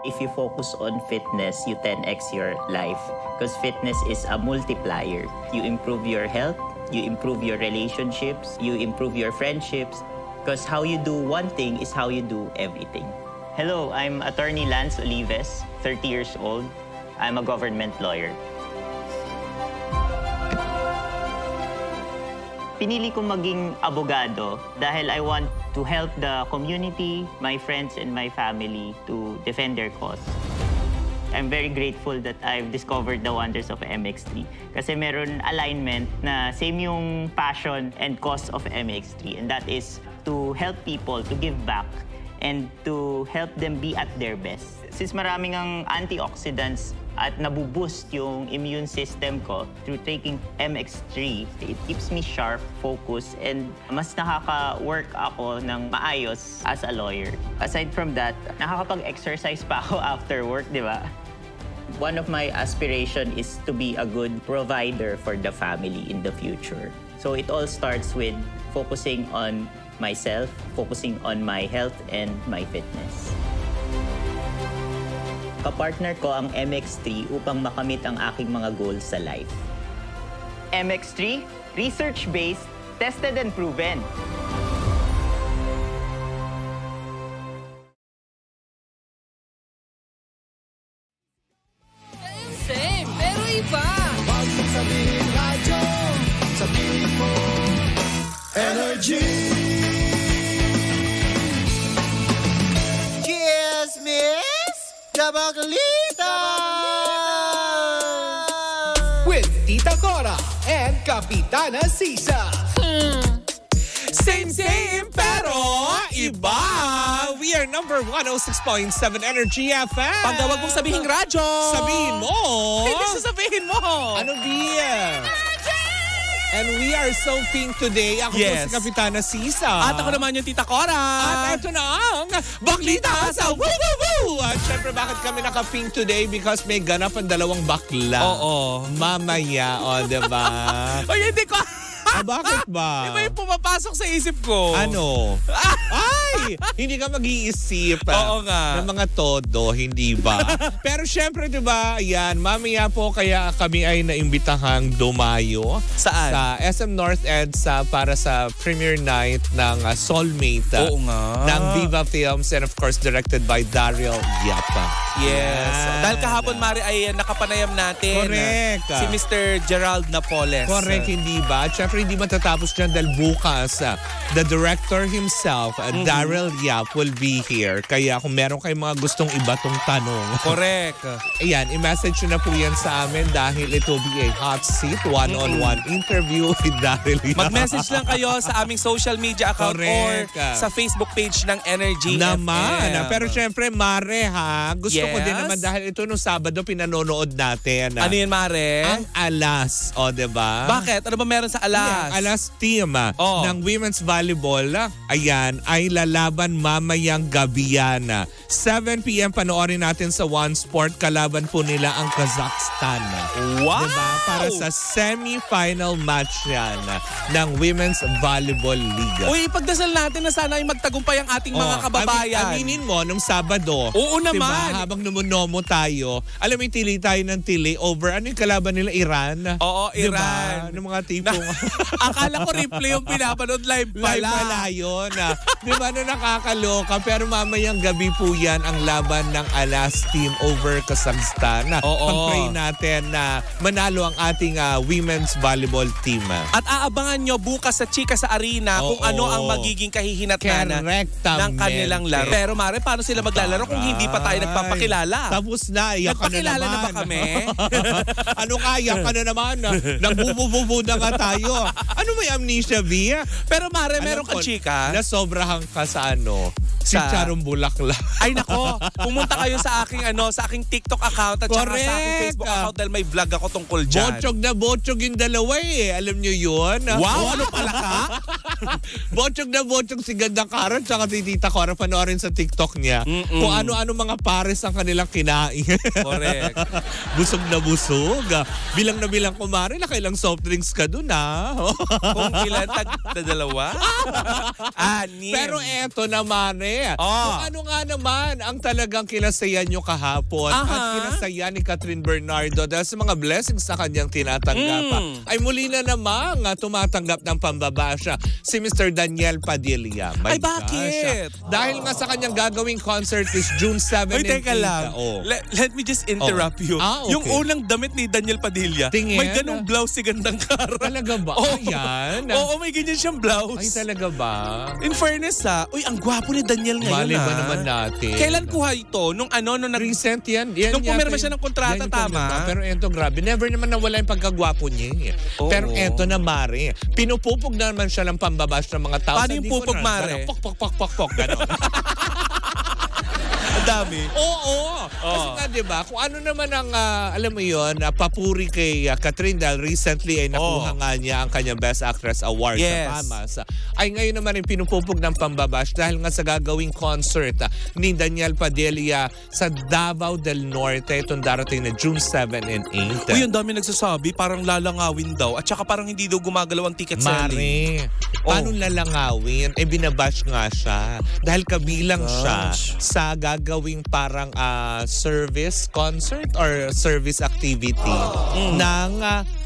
If you focus on fitness, you 10x your life because fitness is a multiplier. You improve your health, you improve your relationships, you improve your friendships because how you do one thing is how you do everything. Hello, I'm Attorney Lance Olives, 30 years old. I'm a government lawyer. Pinili kong maging abogado dahil I want to help the community, my friends, and my family to defend their cause. I'm very grateful that I've discovered the wonders of MX3 kasi meron alignment na same yung passion and cause of MX3, and that is to help people to give back and to help them be at their best. Since maraming ang antioxidants at nabuboost yung immune system ko through taking MX3, it keeps me sharp, focused, and mas nakaka-work ako ng maayos as a lawyer. Aside from that, nakakapag-exercise pa ako after work, di ba? One of my aspiration is to be a good provider for the family in the future. So it all starts with focusing on myself, focusing on my health and my fitness. Kapartner ko ang MX3 upang makamit ang aking mga goals sa life. MX3, research-based, tested and proven. Same, pero iba. Pag sabihin radyo, sabihin mo energy. Chismis Tabaglita with Tita Cora and Kapitana Sisa. Same, pero iba. We are number 106.7 Energy FM. Pag daw wag mong sabihin radyo. Sabihin mo. Hindi sasabihin mo. Ano dear? And we are so pink today. Ako po si Kapitana Sisa. At ako naman yung Tita Cora. At ito na ang Baklita sa Woo Woo Woo! At syempre bakit kami naka-pink today? Because may ganap ang dalawang bakla. Oo. Mamaya, diba? Ay, hindi ko. Bakit ba? Iba yung pumapasok sa isip ko. Ano? Ay! Hindi ka mag-iisip. Oo nga. Ng mga todo, hindi ba? Pero syempre, diba, yan, mamaya po kaya kami ay naimbitahang dumayo. Saan? Sa SM North EDSA para sa premiere night ng Soulmate. Oo nga. Ng Viva Films and of course directed by Daryl Yapa. Yes. Dahil kahapon, Mari, ay nakapanayam natin. Correct. Si Mr. Gerald Napoles. Correct, hindi ba? At syempre, hindi matatapos dyan dahil bukas, the director himself, Daryl Yap, will be here. Kaya kung meron kayong mga gustong ibatong tanong. Correct. Ayan, i-message nyo na po yan sa amin dahil it will be a hot seat, one-on-one interview with Daryl Yap. Mag-message lang kayo sa aming social media account. Correct. Or sa Facebook page ng Energy Naman. FM. Pero syempre, Mare ha, gusto ko din naman dahil ito nung Sabado pinanonood natin. Ano yun, Mare? Ang Alas, diba? Bakit? Ano ba meron sa Alas? Ang Alas team ng women's volleyball, ayan, ay lalaban mamayang gabi yan. 7 p.m. panoorin natin sa One Sport. Kalaban po nila ang Kazakhstan. Wow! Diba? Para sa semi-final match yan ng Women's Volleyball League. Uy, ipagdasal natin na sana ay magtagumpay ang ating mga kababayan. Aminin mo, nung Sabado. Oo naman. Diba? Habang numunomo tayo, alam mo yung tili tayo ng tili over, ano yung kalaban nila? Iran? Oo, diba? Iran. Ng mga tipong... Akala ko replay yung pinapanood live pala. Live pala yun. Diba, no, nakakaloka. Pero mamayang gabi po yan ang laban ng Alas team over Kazakhstan. Oo. Pag-pray natin na manalo ang ating women's volleyball team. At aabangan nyo bukas sa Chika sa Arena kung ano ang magiging kahihinatnan ng kanilang laro. Pero Mare, paano sila maglalaro kung hindi pa tayo nagpapakilala? Tapos na, iyak ka na naman. Nagpakilala na ba kami? Ano ka, iyak ka na naman. Nagbubububu na nga tayo. Ano may amnesia, Via? Pero Mare, meron ka chika? Nasobrahan ka sa ano? Si Charong Bulaklak. Ay nako, pumunta kayo sa aking sa aking TikTok account at saka sa aking Facebook account dahil may vlog ako tungkol dyan. Botsog na botsog yung dalawa eh. Alam nyo yun? Wow, ano pala ka? Bochog na bochog si Ganda Karen tsaka si Tita Cora. Panoorin sa TikTok niya kung ano-ano mga pares ang kanilang kinain. Correct. Busog na busog. Bilang na bilang kumari, nakailang soft drinks ka dun Kung ilan, dalawa? Anim. Pero eto naman kung ano nga naman ang talagang kinasaya nyo kahapon at kinasaya ni Catherine Bernardo dahil sa mga blessings sa kanyang tinatanggap ay muli na namang tumatanggap ng pambabasya si Mr. Daniel Padilla. Ay, bakit? Dahil nga sa kanyang gagawing concert is June 7 Ay, and 8. teka lang. Let me just interrupt you. Okay. Yung unang damit ni Daniel Padilla, Tingin. may ganong blouse si Gandang Kara. Talaga ba? Ayan. Oo, may ganyan siyang blouse. Ay, talaga ba? In fairness uy, ang gwapo ni Daniel ngayon Mali ba naman natin? Kailan kuha ito? Nung recent yan. Nung pumirma siya ng kontrata, yan yung tama? pumirma. Pero eto, grabe. Never naman nawala yung pagkagwapo niya. Pero eto na, Mare. Pinupupog naman siya ng pambabash ng mga tao. Paano yung pupog, Mare? Pok, gano'n. Ang dami. Oo. Kasi nga, diba, kung ano naman ang, alam mo yun, papuri kay Catherine dahil recently ay nakuha nga niya ang kanyang Best Actress Award sa FAMAS. Ay ngayon naman yung pinupupog ng pambabash dahil nga sa gagawing concert ni Daniel Padilla sa Davao del Norte itong darating na June 7 and 8. Uy, ang dami nagsasabi, parang lalangawin daw. At saka parang hindi daw gumagalaw ang ticket selling. Mare, paano lalangawin? Binabash nga siya. Dahil kabilang siya sa gagawing parang service concert or service activity ng,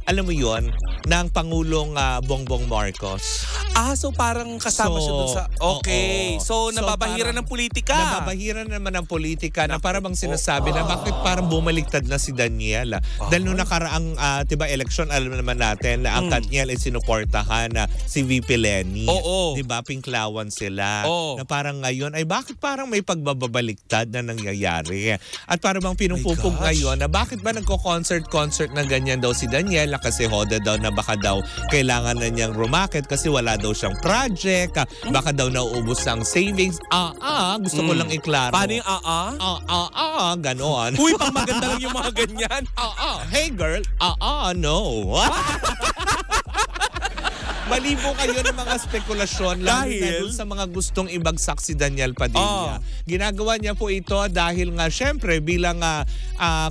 alam mo yun, ng Pangulong Bongbong Marcos. So parang kasama siya dun sa... Okay. So nababahiran ng politika. Nababahiran naman ng politika na parang bang sinasabi na bakit parang bumaliktad na si Daniel. Dahil nung nakaraang diba, election, alam naman natin na ang Daniel ay sinuportahan si VP Lenny. Diba, pinklawan sila. Na parang ngayon ay bakit parang may pagbabaliktad na nangyayari. At parang bang pinupupog ngayon na bakit ba nagko-concert na ganyan daw si Daniel kasi hoda daw na baka daw kailangan na niyang rumakit kasi wala daw siyang project, baka daw nauubos ang savings. Gusto ko lang iklaro. Paano yung ganon. Uy, pang maganda lang yung mga ganyan. Hey girl, no. Mali po kayo ng mga spekulasyon lalo na dun sa mga gustong ibagsak si Daniel Padilla. Ginagawa niya po ito dahil nga syempre bilang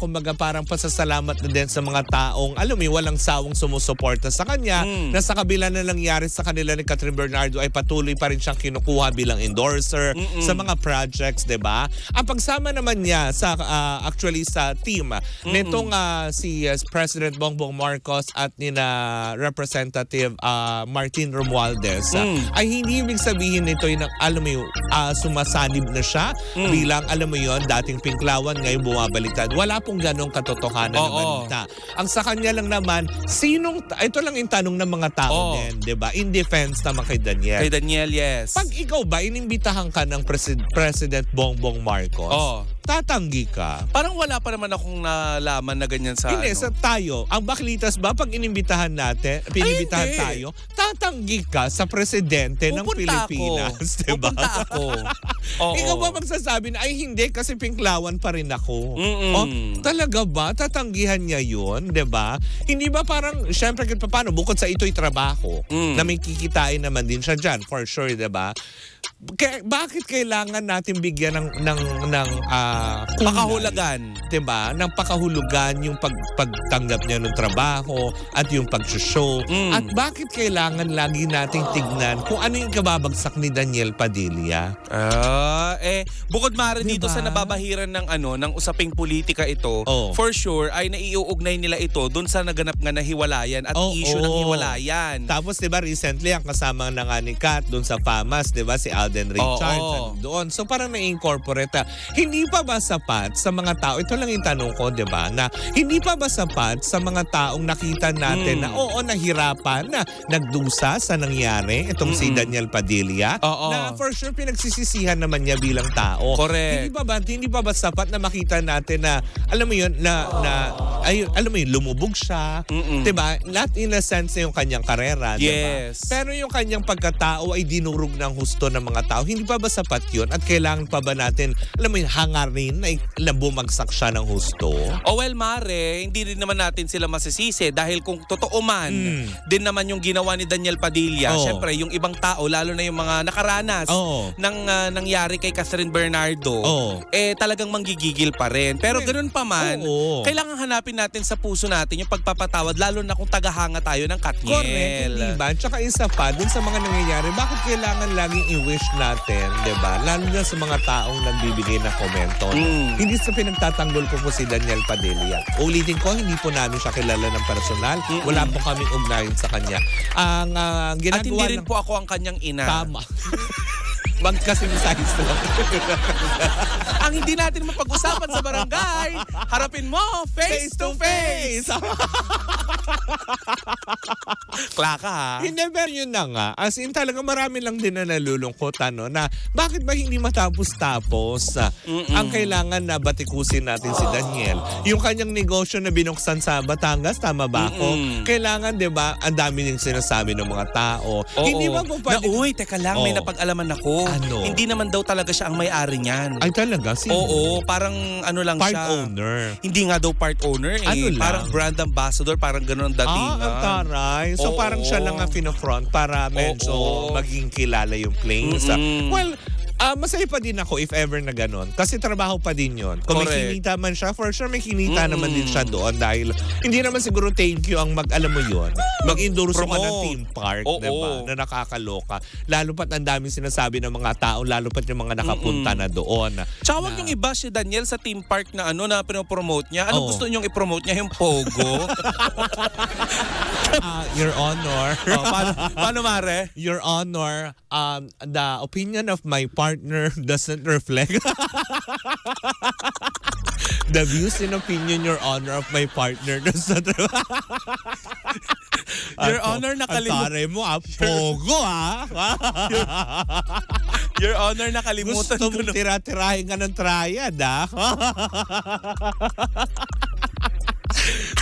kumbaga parang pasasalamat na din sa mga taong alam mo walang sawang sumusuporta sa kanya na sa kabila na nangyari sa kanila ni Catherine Bernardo ay patuloy pa rin siyang kinukuha bilang endorser sa mga projects, 'di ba? Ang pagsama naman niya sa actually sa team nitong si President Bongbong Marcos at nina Representative Martin Romualdez ay hindi ibig sabihin nito yung alam mo yung sumasanib na siya bilang alam mo yon dating pinklawan ngayon bumabaliktad. Wala pong ganong katotohanan na balita. Ang sa kanya lang naman, ito lang yung tanong ng mga tao din, di ba? In defense naman kay Daniel. Kay Daniel, yes. Pag ikaw ba, inimbitahan ka ng President Bongbong Marcos, tatanggi ka. Parang wala pa naman akong nalaman na ganyan sa Hindi, sa tayo. Ang Baklitas ba, pag inimbitahan natin, pinibitahan tayo, tatanggi ka sa presidente ng Pilipinas. Diba? Pupunta ako. Ikaw ba magsasabi na, ay hindi, kasi pinklawan pa rin ako. Talaga ba? Tatanggihan niya yun? Diba? Hindi ba parang, syempre, paano, bukod sa ito'y trabaho, na may kikitain naman din siya dyan, for sure, diba? Bakit kailangan natin bigyan ng pakahulugan, 'di ba? Ng pakahulugan yung pagtanggap niya ng trabaho at yung pag-show. At bakit kailangan lagi nating tignan kung ano yung kababagsak ni Daniel Padilla? Bukod mare dito sa nababahiran ng usaping politika ito, for sure ay naiuugnay nila ito doon sa naganap nga na hiwalayan at issue ng hiwalayan. Tapos 'di ba recently ang kasama na nga ni Kat doon sa FAMAS, 'di ba, si Alden Richards doon. So parang na-incorporate. Hindi pa ba sapat sa mga tao? Ito lang yung tanong ko, 'di ba? Na hindi pa ba sapat sa mga taong nakita natin na nahirapan na nagdusa sa nangyari itong si Daniel Padilla na for sure pinagsisisihan naman niya bilang tao. Correct. Hindi pa ba sapat na makita natin na alam mo 'yun na alam mo yun, lumubog siya. Diba? Not in a sense na yung kanyang karera. Yes. Diba? Pero yung kanyang pagkatao ay dinurog ng husto ng mga tao. Hindi pa ba sapat yun? At kailangan pa ba natin, alam mo yun, hangarin na bumagsak siya ng husto? O well, Mare, hindi rin naman natin sila masisisi dahil kung totoo man, din naman yung ginawa ni Daniel Padilla, syempre yung ibang tao, lalo na yung mga nakaranas ng nangyari kay Catherine Bernardo, talagang manggigigil pa rin. Pero ganun pa man, kailangan hanapin natin sa puso natin yung pagpapatawad, lalo na kung tagahanga tayo ng Katniel. Correct, diba? Tsaka isa pa, dun sa mga nangyayari, bakit kailangan laging i-wish natin, diba? Lalo na sa mga taong nagbibigay ng komento. Hindi sa pinagtatanggol ko po si Daniel Padilla. Ulitin ko, hindi po namin siya kilala ng personal. Wala po kaming ugnayan sa kanya. Ang ginagawa at hindi rin po ako ang kanyang ina. Tama. Magkasimisayos lang. Ang hindi natin mapag-usapan sa barangay, harapin mo face to face. Klaka ha? Hindi, pero yun na nga. As in talaga marami lang din na nalulungkot na bakit ba hindi matapos-tapos ang kailangan na batikusin natin si Daniel. Yung kanyang negosyo na binuksan sa Batangas, tama ba ako? Kailangan, di ba, ang dami niyang sinasabi ng mga tao. Hindi ba po pwede? Uy, teka lang, may napag-alaman ako. Ano? Hindi naman daw talaga siya ang may-ari niyan. Ay talaga? Sino? Oo, parang ano lang part siya. Part owner. Hindi nga daw part owner eh. Ano lang? Parang brand ambassador, parang gano'n ang datingan. Ang taray. So parang siya lang ang finofront para medyo maging kilala yung planes. Well, masaya pa din ako if ever na gano'n. Kasi trabaho pa din yun. Kung may kinita man siya, for sure may kinita naman din siya doon dahil hindi naman siguro thank you ang alam mo yun. Mag-endorse ka ng theme park, diba? Na nakakaloka. Lalo pat ang daming sinasabi ng mga tao, lalo pat yung mga nakapunta na doon. Tsaka huwag yung iba si Daniel sa theme park na na pinopromote niya. Ano gusto niyong i-promote niya? Yung Pogo? Your Honor. Paano, Mare? Your Honor, the opinion of my partner doesn't reflect the views and opinion, Your Honor, of my partner doesn't reflect. Your Honor, nakalimutan. Atare mo, Pogo, Your Honor, nakalimutan ko. Gusto mong tira-tirahin ka ng triad,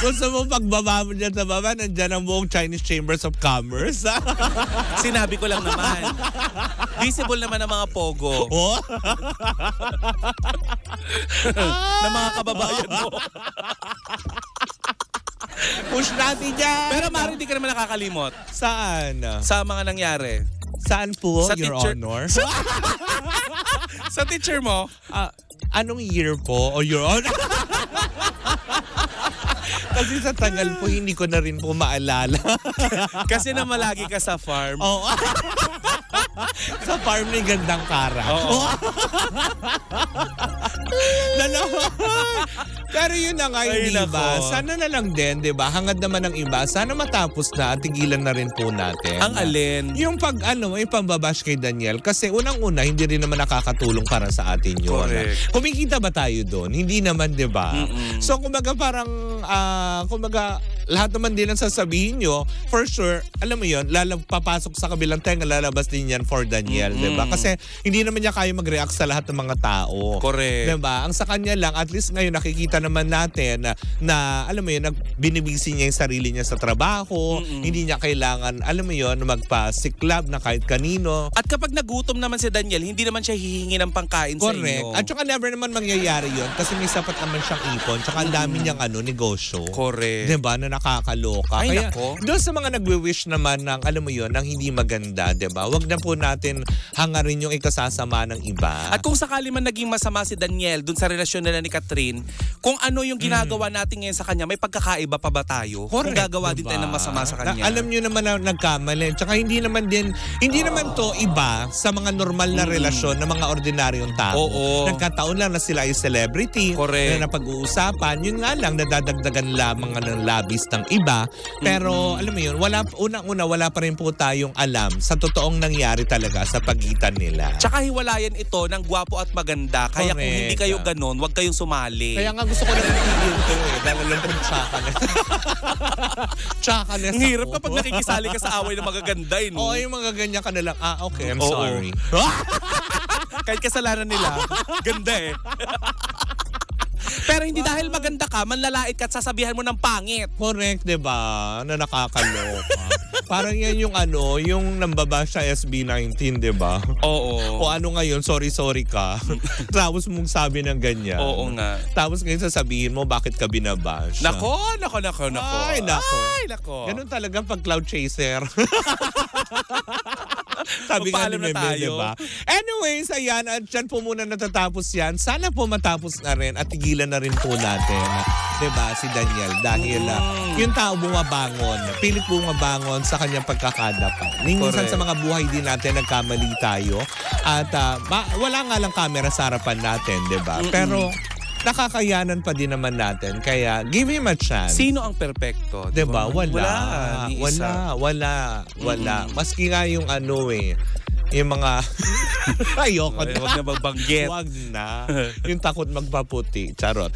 Gusto mo pagbaba mo dyan sa baba, nandyan ang buong Chinese Chambers of Commerce. Sinabi ko lang naman. Visible naman ang mga Pogo. Na mga kababayan mo. Push natin dyan. Pero Mari, hindi ka naman nakakalimot. Saan? Sa mga nangyari. Saan po, sa Your teacher, Honor? Sa teacher mo? Anong year po, o Your Honor? Kasi sa tagal po, hindi ko na rin po maalala. Kasi na malagi ka sa farm. Oo. Sa farm may gandang kara. Oo. Pero yun na nga, hindi ba? Sana na lang din, di ba? Hangad naman ng iba. Sana matapos na at tigilan na rin po natin. Ang alin? Yung yung pambabash kay Daniel. Kasi unang-una, hindi rin naman nakakatulong para sa atin yun. Correct. Kumikita ba tayo doon? Hindi naman, di ba? So, kumbaga parang, lahat naman din ang sasabihin nyo, for sure, alam mo yun, papasok sa kabilang tenga, lalabas din yan for Daniel, di ba? Kasi hindi naman niya kaya mag-react sa lahat ng mga tao. Correct. Di ba? Ang sa kanya lang, at least ngayon nakikita naman natin na alam mo yun, binibisi niya yung sarili niya sa trabaho, hindi niya kailangan, alam mo yun, magpa-siklab na kahit kanino. At kapag nagutom naman si Daniel, hindi naman siya hihingi ng pangkain sa inyo. Correct. At saka never naman mangyayari yun kasi may sapat naman siyang ipon, tsaka ang dami niyang negosyo. Correct. Di ba? Na nakakaloka. Ay, kaya nako. doon sa mga nagwi-wish naman ng, alam mo yun, ng hindi maganda, di ba? Huwag na po natin hangarin yung ikasasama ng iba. At kung sakali man naging masama si Daniel dun sa relasyon nila ni Catherine, kung ano yung ginagawa natin ngayon sa kanya, may pagkakaiba pa ba tayo? Correct, kung gagawa din diba? tayo ng masama sa kanya. Alam nyo naman na nagkamali. Tsaka hindi naman to iba sa mga normal na relasyon ng mga ordinaryong tao. Oo. Nagkataon lang na sila ay celebrity. Correct. Na napag-uusapan. Yun nga lang, nadadagdagan lamang ng labis ng iba. Pero alam mo yun, unang-una wala pa rin po tayong alam sa totoong nangyari talaga sa pagitan nila. Tsaka hiwalayan ito ng gwapo at maganda. Kaya Correct. kung hindi kayo ganon, huwag kayong sumali. Kaya nga gusto ko lang itigil ko dahil lang po tsaka na. Tsaka na. Ang hirap kapag nakikisali ka sa away ng magaganda, no? Oo, yung mga ganyan ka na lang. Okay, I'm Oo. sorry. Kahit kasalanan nila, ganda eh. Pero hindi dahil maganda ka, manlalait ka at sasabihan mo ng pangit. Correct, di ba? Na nakakaloka. Parang yan yung yung nambaba sa SB19, di ba? Oo. O ano ngayon, sorry ka. Tapos mong sabi ng ganyan. Oo nga. Tapos ngayon sasabihin mo, bakit ka binabash? Nako. Ay, nako. Ay, nako. Ganun talaga pag cloud chaser. Sabi nga ni Magpaalam na Meme, tayo. diba? Anyways, ayan, at dyan po muna natatapos yan. Sana po matapos na rin at tigilan na rin po natin. Diba, si Daniel. Dahil yung tao bumabangon, pilit bumabangon sa kanyang pagkakadapat. Minsan sa mga buhay din natin, nagkamali tayo. At wala nga lang camera sa harapan natin, diba? Pero nakakayanan pa din naman natin. Kaya, give him a chance. Sino ang perpekto? Diba? Wala. Ni isa. Wala. Maski nga yung yung mga ayoko na. Huwag na magbanggit. Huwag na. Yung takot magpaputi. Charot.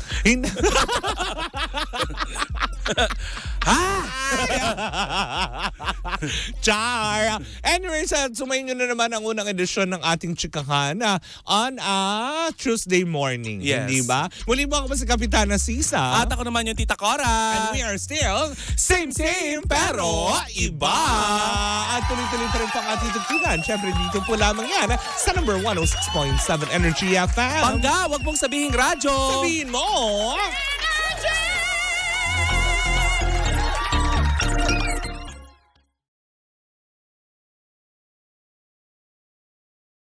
Char! Anyways, sumayin nyo na naman ang unang edisyon ng ating chikahan on a Tuesday morning. Yes. Hindi ba? Muli mo ako si Kapitana Sisa. At ako naman yung Tita Cora. And we are still same pero iba. At tuloy-tuloy pa rin pang ating tugtugan. Siyempre dito po lamang yan sa number 106.7 Energy FM. Bangga, wag mong sabihin radyo. Sabihin mo!